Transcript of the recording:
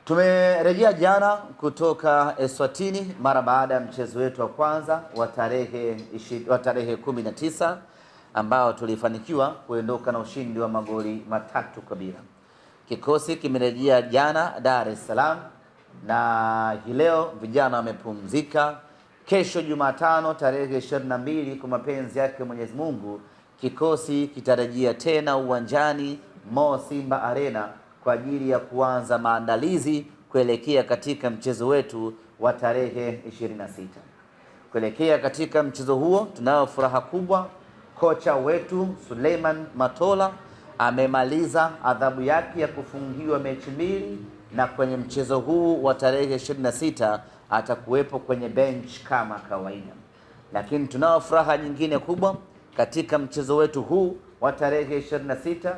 Tumerejea jana kutoka Eswatini mara baada ya mchezo wetu wa kwanza wa tarehe 19 ambao tulifanikiwa kuondoka na ushindi wa magoli 3-0. Kikosi kimerejea jana Dar es Salaam na hii leo vijana wamepumzika. Kesho Jumatano tarehe 22 kwa mapenzi yake Mwenyezi Mungu, kikosi kitarejea tena uwanjani Mo Simba Arena kwa ajili ya kuanza maandalizi kuelekea katika mchezo wetu wa tarehe 26. Kuelekea katika mchezo huo, tunayo furaha kubwa. Kocha wetu Suleiman Matola amemaliza adhabu yake ya kufungiwa mechi mbili, na kwenye mchezo huu wa tarehe 26 atakuwepo kwenye bench kama kawaida. Lakini tunayo furaha nyingine kubwa katika mchezo wetu huu wa tarehe 26.